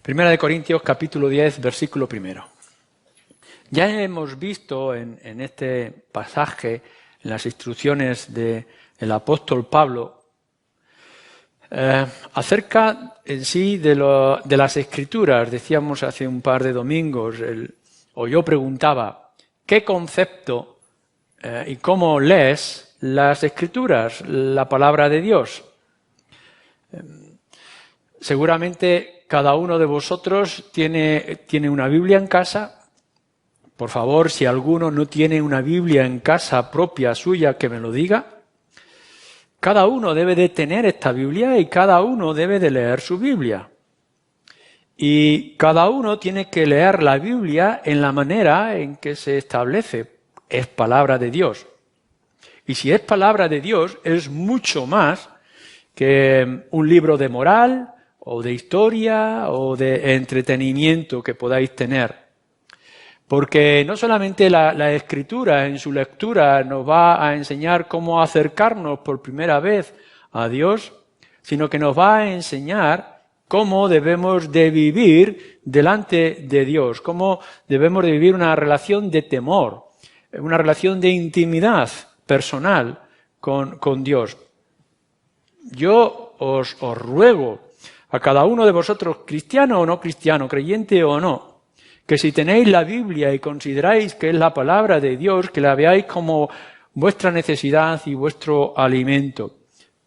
Primera de Corintios, capítulo 10, versículo 1. Ya hemos visto en este pasaje, en las instrucciones del apóstol Pablo, acerca en sí de las Escrituras. Decíamos hace un par de domingos, o yo preguntaba, ¿qué concepto y cómo lees las Escrituras, la palabra de Dios? Seguramente cada uno de vosotros tiene una Biblia en casa. Por favor, si alguno no tiene una Biblia en casa propia suya, que me lo diga. Cada uno debe de tener esta Biblia y cada uno debe de leer su Biblia. Y cada uno tiene que leer la Biblia en la manera en que se establece. Es palabra de Dios. Y si es palabra de Dios, es mucho más que un libro de moral, o de historia, o de entretenimiento que podáis tener. Porque no solamente la Escritura en su lectura nos va a enseñar cómo acercarnos por primera vez a Dios, sino que nos va a enseñar cómo debemos de vivir delante de Dios, cómo debemos de vivir una relación de temor, una relación de intimidad personal con Dios. Yo os ruego a cada uno de vosotros, cristiano o no cristiano, creyente o no, que si tenéis la Biblia y consideráis que es la palabra de Dios, que la veáis como vuestra necesidad y vuestro alimento.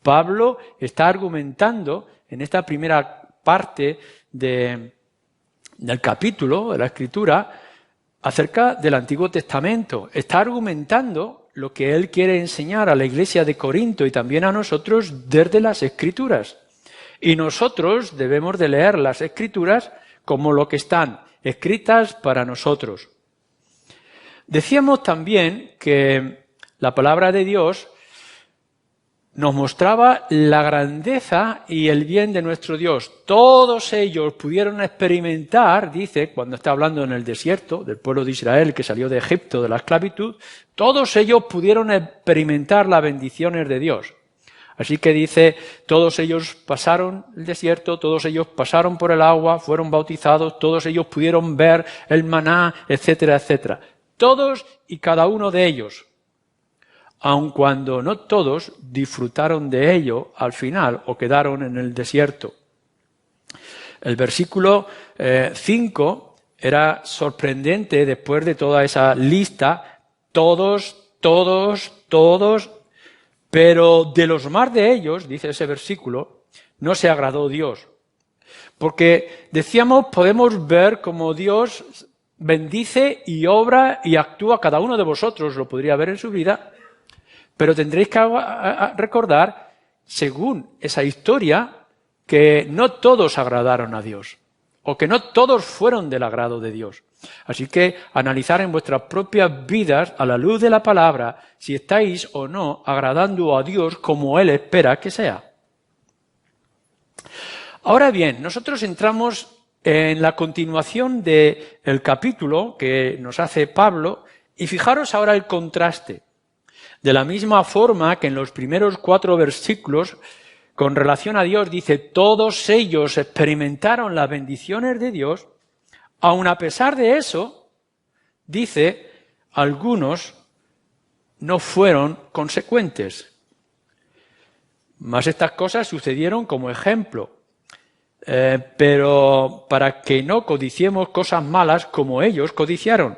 Pablo está argumentando en esta primera parte del capítulo de la Escritura acerca del Antiguo Testamento. Está argumentando lo que él quiere enseñar a la iglesia de Corinto y también a nosotros desde las Escrituras. Y nosotros debemos de leer las Escrituras como lo que están escritas para nosotros. Decíamos también que la palabra de Dios nos mostraba la grandeza y el bien de nuestro Dios. Todos ellos pudieron experimentar, dice, cuando está hablando en el desierto, del pueblo de Israel que salió de Egipto, de la esclavitud, todos ellos pudieron experimentar las bendiciones de Dios. Así que dice, todos ellos pasaron el desierto, todos ellos pasaron por el agua, fueron bautizados, todos ellos pudieron ver el maná, etcétera, etcétera. Todos y cada uno de ellos, aun cuando no todos disfrutaron de ello al final o quedaron en el desierto. El versículo 5 era sorprendente después de toda esa lista, todos, pero de los más de ellos, dice ese versículo, no se agradó Dios. Porque decíamos, podemos ver cómo Dios bendice y obra y actúa cada uno de vosotros, lo podría ver en su vida, pero tendréis que recordar, según esa historia, que no todos agradaron a Dios, o que no todos fueron del agrado de Dios. Así que analizar en vuestras propias vidas, a la luz de la palabra, si estáis o no agradando a Dios como Él espera que sea. Ahora bien, nosotros entramos en la continuación del capítulo que nos hace Pablo, y fijaros ahora el contraste. De la misma forma que en los primeros 4 versículos, con relación a Dios, dice, todos ellos experimentaron las bendiciones de Dios, aun a pesar de eso, dice, algunos no fueron consecuentes. Mas estas cosas sucedieron como ejemplo, pero para que no codiciemos cosas malas como ellos codiciaron.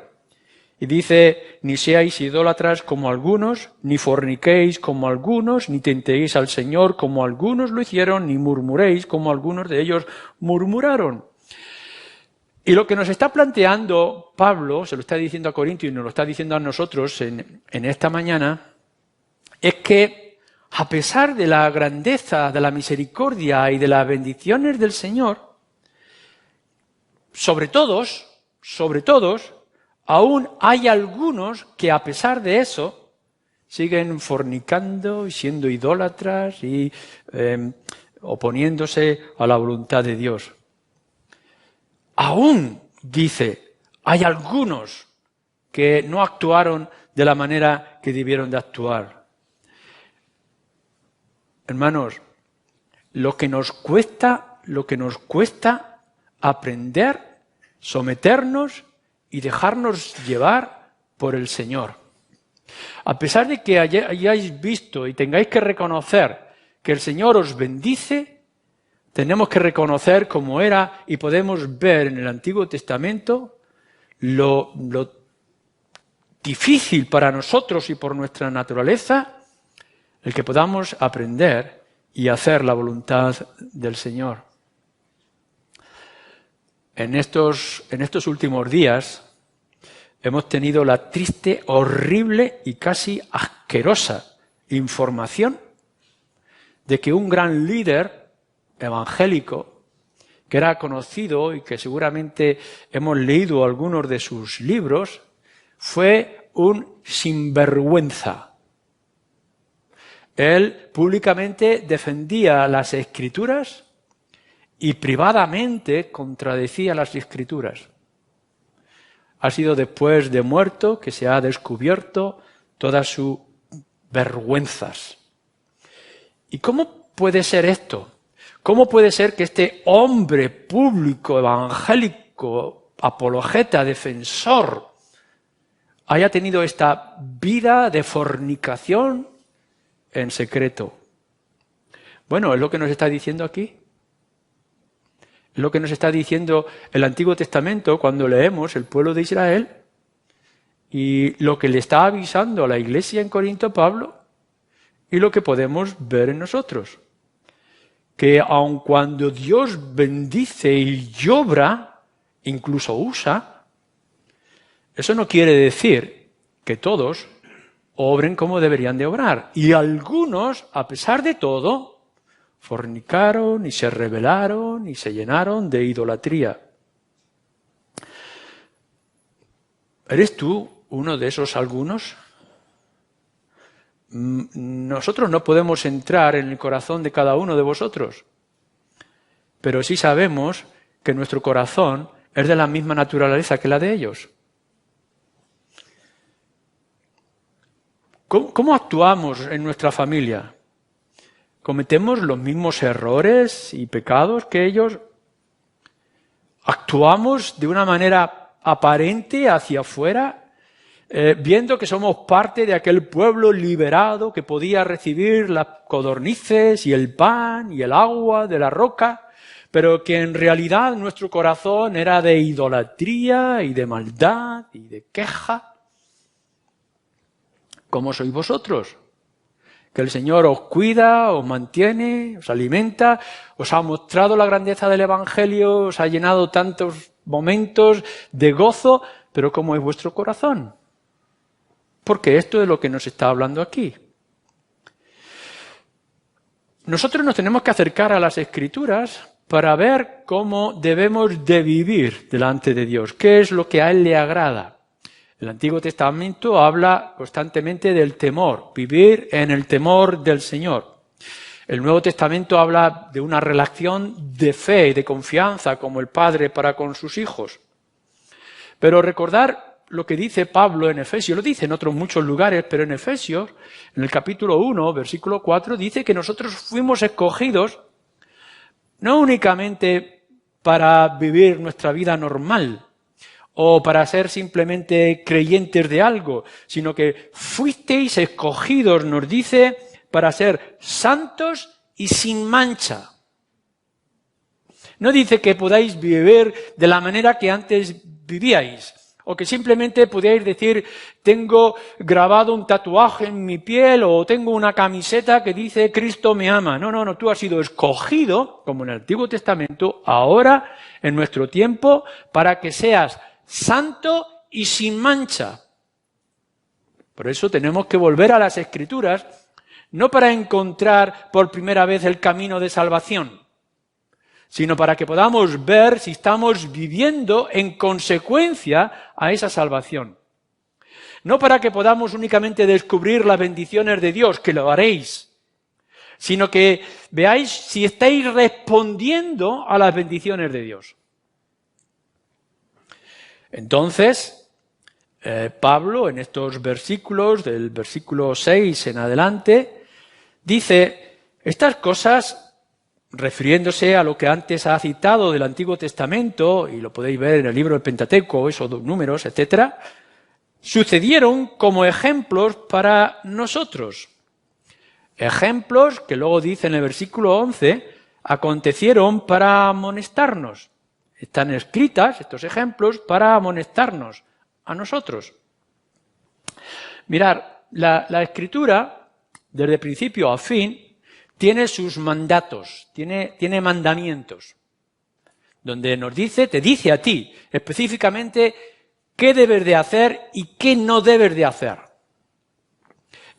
Y dice, ni seáis idólatras como algunos, ni forniquéis como algunos, ni tentéis al Señor como algunos lo hicieron, ni murmuréis como algunos de ellos murmuraron. Y lo que nos está planteando Pablo, se lo está diciendo a Corintios y nos lo está diciendo a nosotros en esta mañana, es que a pesar de la grandeza, de la misericordia y de las bendiciones del Señor, sobre todos, aún hay algunos que a pesar de eso siguen fornicando y siendo idólatras y oponiéndose a la voluntad de Dios. Aún, dice, hay algunos que no actuaron de la manera que debieron de actuar. Hermanos, lo que nos cuesta aprender, someternos y dejarnos llevar por el Señor. A pesar de que hayáis visto y tengáis que reconocer que el Señor os bendice, tenemos que reconocer como era y podemos ver en el Antiguo Testamento lo difícil para nosotros y por nuestra naturaleza el que podamos aprender y hacer la voluntad del Señor. En estos últimos días hemos tenido la triste, horrible y casi asquerosa información de que un gran líder evangélico, que era conocido y que seguramente hemos leído algunos de sus libros, fue un sinvergüenza. Él públicamente defendía las Escrituras y privadamente contradecía las Escrituras. Ha sido después de muerto que se ha descubierto todas sus vergüenzas. ¿Y cómo puede ser esto? ¿Cómo puede ser que este hombre público, evangélico, apologeta, defensor, haya tenido esta vida de fornicación en secreto? Bueno, es lo que nos está diciendo aquí. Es lo que nos está diciendo el Antiguo Testamento cuando leemos el pueblo de Israel y lo que le está avisando a la iglesia en Corinto Pablo y lo que podemos ver en nosotros. Que aun cuando Dios bendice y obra, incluso usa, eso no quiere decir que todos obren como deberían de obrar. Y algunos, a pesar de todo, fornicaron y se rebelaron y se llenaron de idolatría. ¿Eres tú uno de esos algunos? Nosotros no podemos entrar en el corazón de cada uno de vosotros, pero sí sabemos que nuestro corazón es de la misma naturaleza que la de ellos. ¿Cómo actuamos en nuestra familia? ¿Cometemos los mismos errores y pecados que ellos? ¿Actuamos de una manera aparente hacia afuera? Viendo que somos parte de aquel pueblo liberado que podía recibir las codornices y el pan y el agua de la roca, pero que en realidad nuestro corazón era de idolatría y de maldad y de queja. ¿Cómo sois vosotros? Que el Señor os cuida, os mantiene, os alimenta, os ha mostrado la grandeza del Evangelio, os ha llenado tantos momentos de gozo, pero ¿cómo es vuestro corazón? Porque esto es lo que nos está hablando aquí. Nosotros nos tenemos que acercar a las Escrituras para ver cómo debemos de vivir delante de Dios, qué es lo que a Él le agrada. El Antiguo Testamento habla constantemente del temor, vivir en el temor del Señor. El Nuevo Testamento habla de una relación de fe y de confianza como el padre para con sus hijos. Pero recordar lo que dice Pablo en Efesios, lo dice en otros muchos lugares, pero en Efesios, en el capítulo 1, versículo 4, dice que nosotros fuimos escogidos no únicamente para vivir nuestra vida normal o para ser simplemente creyentes de algo, sino que fuisteis escogidos, nos dice, para ser santos y sin mancha. No dice que podáis vivir de la manera que antes vivíais, o que simplemente podíais decir, tengo grabado un tatuaje en mi piel o tengo una camiseta que dice Cristo me ama. No, tú has sido escogido, como en el Antiguo Testamento, ahora, en nuestro tiempo, para que seas santo y sin mancha. Por eso tenemos que volver a las Escrituras, no para encontrar por primera vez el camino de salvación, sino para que podamos ver si estamos viviendo en consecuencia a esa salvación. No para que podamos únicamente descubrir las bendiciones de Dios, que lo haréis, sino que veáis si estáis respondiendo a las bendiciones de Dios. Entonces, Pablo, en estos versículos, del versículo 6 en adelante, dice, estas cosas refiriéndose a lo que antes ha citado del Antiguo Testamento, y lo podéis ver en el libro del Pentateuco, esos números, etcétera, sucedieron como ejemplos para nosotros. Ejemplos que luego dice en el versículo 11, acontecieron para amonestarnos. Están escritas estos ejemplos para amonestarnos a nosotros. Mirad, la Escritura, desde principio a fin, tiene sus mandatos, tiene mandamientos, donde nos dice, te dice a ti específicamente qué debes de hacer y qué no debes de hacer.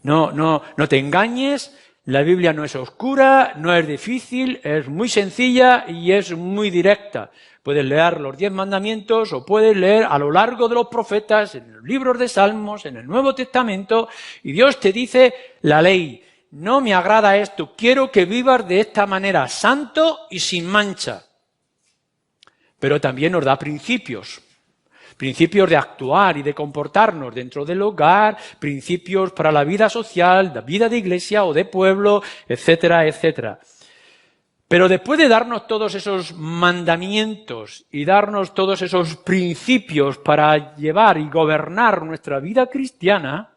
No te engañes, la Biblia no es oscura, no es difícil, es muy sencilla y es muy directa. Puedes leer los 10 mandamientos o puedes leer a lo largo de los profetas, en los libros de Salmos, en el Nuevo Testamento, y Dios te dice la ley. No me agrada esto, quiero que vivas de esta manera, santo y sin mancha. Pero también nos da principios de actuar y de comportarnos dentro del hogar, principios para la vida social, la vida de iglesia o de pueblo, etcétera, etcétera. Pero después de darnos todos esos mandamientos y darnos todos esos principios para llevar y gobernar nuestra vida cristiana,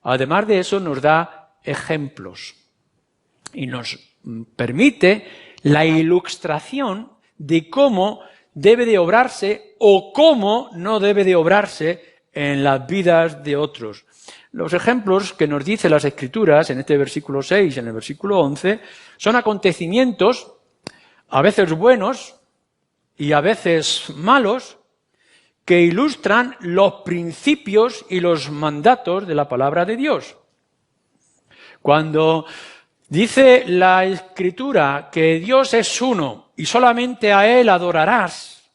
además de eso nos da ejemplos y nos permite la ilustración de cómo debe de obrarse o cómo no debe de obrarse en las vidas de otros. Los ejemplos que nos dicen las Escrituras en este versículo 6 y en el versículo 11 son acontecimientos a veces buenos y a veces malos que ilustran los principios y los mandatos de la palabra de Dios. Cuando dice la Escritura que Dios es uno y solamente a Él adorarás,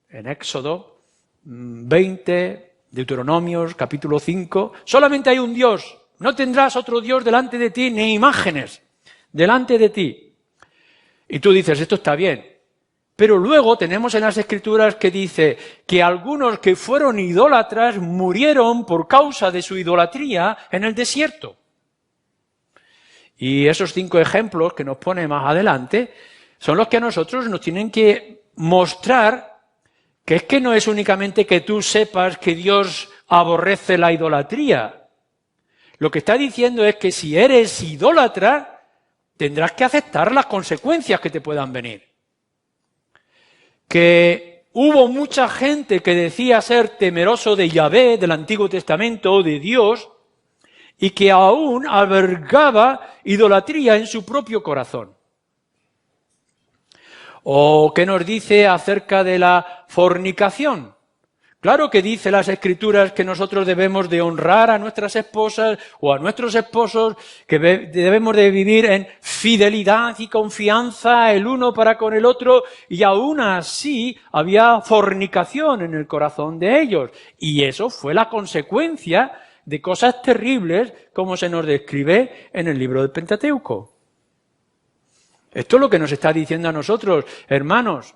en Éxodo 20, Deuteronomios capítulo 5, solamente hay un Dios, no tendrás otro Dios delante de ti, ni imágenes delante de ti. Y tú dices, esto está bien. Pero luego tenemos en las Escrituras que dice que algunos que fueron idólatras murieron por causa de su idolatría en el desierto. Y esos 5 ejemplos que nos pone más adelante son los que a nosotros nos tienen que mostrar que es que no es únicamente que tú sepas que Dios aborrece la idolatría. Lo que está diciendo es que si eres idólatra, tendrás que aceptar las consecuencias que te puedan venir. Que hubo mucha gente que decía ser temeroso de Yahvé, del Antiguo Testamento, de Dios, y que aún albergaba idolatría en su propio corazón. ¿O qué nos dice acerca de la fornicación? Claro que dice las Escrituras que nosotros debemos de honrar a nuestras esposas o a nuestros esposos, que debemos de vivir en fidelidad y confianza el uno para con el otro, y aún así había fornicación en el corazón de ellos. Y eso fue la consecuencia de cosas terribles como se nos describe en el libro del Pentateuco. Esto es lo que nos está diciendo a nosotros, hermanos.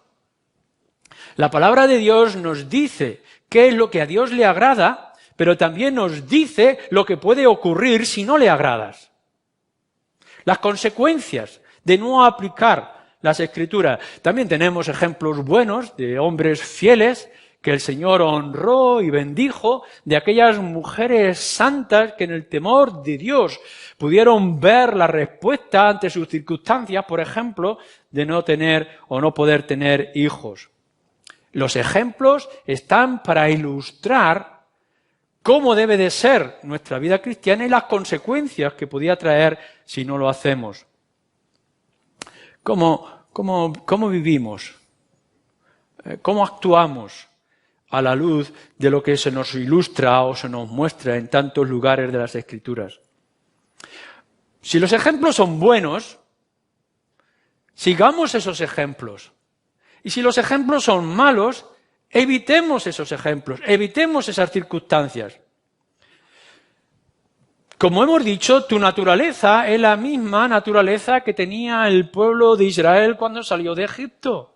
La palabra de Dios nos dice qué es lo que a Dios le agrada, pero también nos dice lo que puede ocurrir si no le agradas. Las consecuencias de no aplicar las Escrituras. También tenemos ejemplos buenos de hombres fieles que el Señor honró y bendijo, de aquellas mujeres santas que en el temor de Dios pudieron ver la respuesta ante sus circunstancias, por ejemplo, de no tener o no poder tener hijos. Los ejemplos están para ilustrar cómo debe de ser nuestra vida cristiana y las consecuencias que podía traer si no lo hacemos. ¿Cómo vivimos? ¿Cómo actuamos a la luz de lo que se nos ilustra o se nos muestra en tantos lugares de las Escrituras? Si los ejemplos son buenos, sigamos esos ejemplos. Y si los ejemplos son malos, evitemos esos ejemplos, evitemos esas circunstancias. Como hemos dicho, tu naturaleza es la misma naturaleza que tenía el pueblo de Israel cuando salió de Egipto.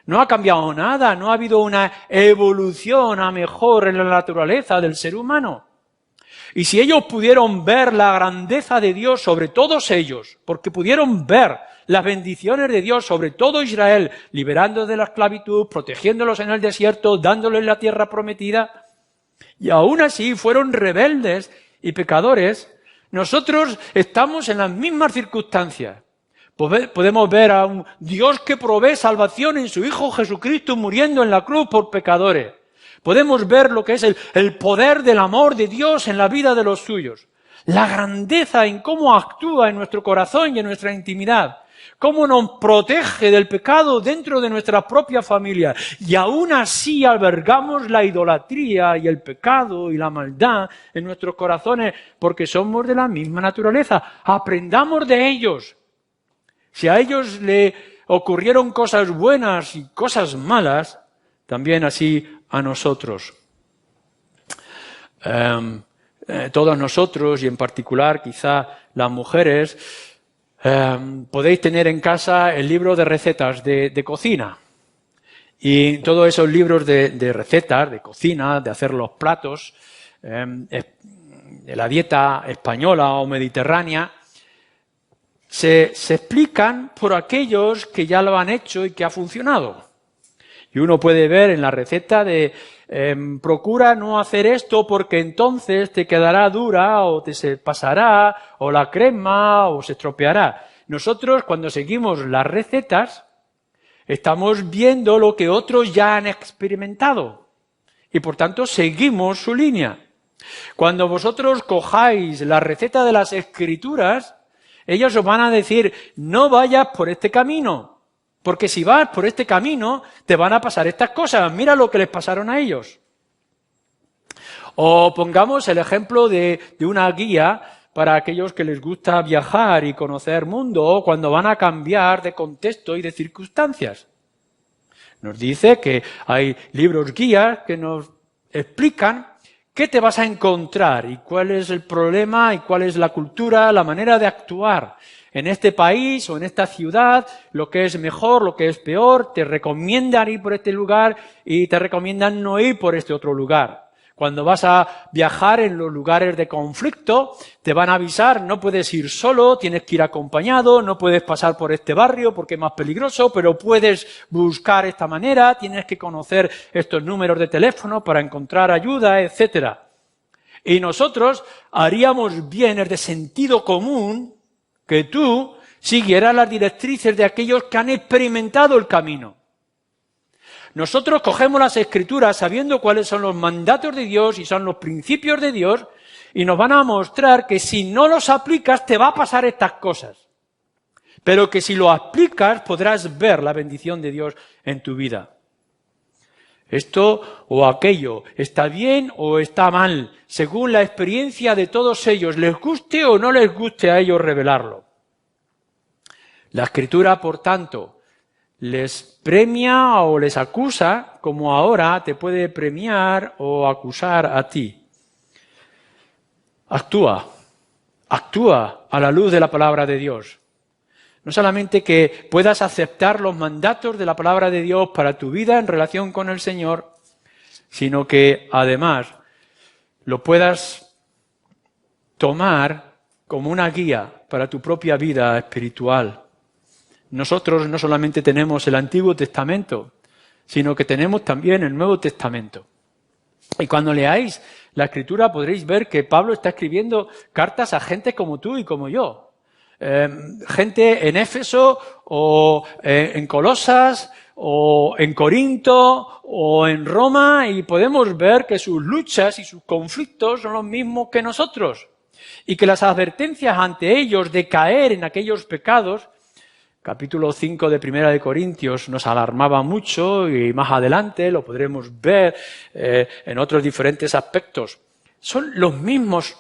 No ha cambiado nada, no ha habido una evolución a mejor en la naturaleza del ser humano. Y si ellos pudieron ver la grandeza de Dios sobre todos ellos, porque pudieron ver las bendiciones de Dios sobre todo Israel, liberándolos de la esclavitud, protegiéndolos en el desierto, dándoles la tierra prometida, y aún así fueron rebeldes y pecadores. Nosotros estamos en las mismas circunstancias. Podemos ver a un Dios que provee salvación en su Hijo Jesucristo muriendo en la cruz por pecadores. Podemos ver lo que es el poder del amor de Dios en la vida de los suyos. La grandeza en cómo actúa en nuestro corazón y en nuestra intimidad. Cómo nos protege del pecado dentro de nuestra propia familia. Y aún así albergamos la idolatría y el pecado y la maldad en nuestros corazones porque somos de la misma naturaleza. Aprendamos de ellos. Si a ellos le ocurrieron cosas buenas y cosas malas, también así a nosotros. Todos nosotros, y en particular quizá las mujeres, podéis tener en casa el libro de recetas de cocina. Y todos esos libros de recetas, de cocina, de hacer los platos, de la dieta española o mediterránea, se explican por aquellos que ya lo han hecho y que ha funcionado. Y uno puede ver en la receta de procura no hacer esto porque entonces te quedará dura o te se pasará o la crema o se estropeará. Nosotros cuando seguimos las recetas estamos viendo lo que otros ya han experimentado y por tanto seguimos su línea. Cuando vosotros cojáis la receta de las Escrituras, ellos os van a decir, no vayas por este camino, porque si vas por este camino te van a pasar estas cosas. Mira lo que les pasaron a ellos. O pongamos el ejemplo de una guía para aquellos que les gusta viajar y conocer mundo cuando van a cambiar de contexto y de circunstancias. Nos dice que hay libros guías que nos explican qué te vas a encontrar y cuál es el problema y cuál es la cultura, la manera de actuar en este país o en esta ciudad, lo que es mejor, lo que es peor, te recomiendan ir por este lugar y te recomiendan no ir por este otro lugar. Cuando vas a viajar en los lugares de conflicto, te van a avisar, no puedes ir solo, tienes que ir acompañado, no puedes pasar por este barrio porque es más peligroso, pero puedes buscar esta manera, tienes que conocer estos números de teléfono para encontrar ayuda, etcétera. Y nosotros haríamos bien, es de sentido común, que tú siguieras las directrices de aquellos que han experimentado el camino. Nosotros cogemos las Escrituras sabiendo cuáles son los mandatos de Dios y son los principios de Dios y nos van a mostrar que si no los aplicas te va a pasar estas cosas. Pero que si lo aplicas podrás ver la bendición de Dios en tu vida. Esto o aquello está bien o está mal, según la experiencia de todos ellos, les guste o no les guste a ellos revelarlo. La Escritura, por tanto, les premia o les acusa, como ahora te puede premiar o acusar a ti. Actúa a la luz de la palabra de Dios. No solamente que puedas aceptar los mandatos de la palabra de Dios para tu vida en relación con el Señor, sino que además lo puedas tomar como una guía para tu propia vida espiritual. Nosotros no solamente tenemos el Antiguo Testamento, sino que tenemos también el Nuevo Testamento. Y cuando leáis la Escritura podréis ver que Pablo está escribiendo cartas a gente como tú y como yo. Gente en Éfeso o en Colosas o en Corinto o en Roma y podemos ver que sus luchas y sus conflictos son los mismos que nosotros y que las advertencias ante ellos de caer en aquellos pecados, capítulo 5 de Primera de Corintios nos alarmaba mucho y más adelante lo podremos ver en otros diferentes aspectos. Son los mismos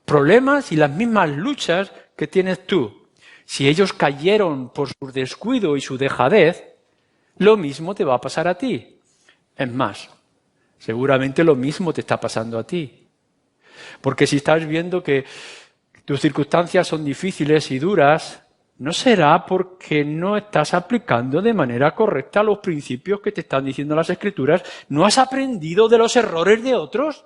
problemas y las mismas luchas que tienes tú. Si ellos cayeron por su descuido y su dejadez, lo mismo te va a pasar a ti. Es más, seguramente lo mismo te está pasando a ti. Porque si estás viendo que tus circunstancias son difíciles y duras, ¿no será porque no estás aplicando de manera correcta los principios que te están diciendo las Escrituras? ¿No has aprendido de los errores de otros?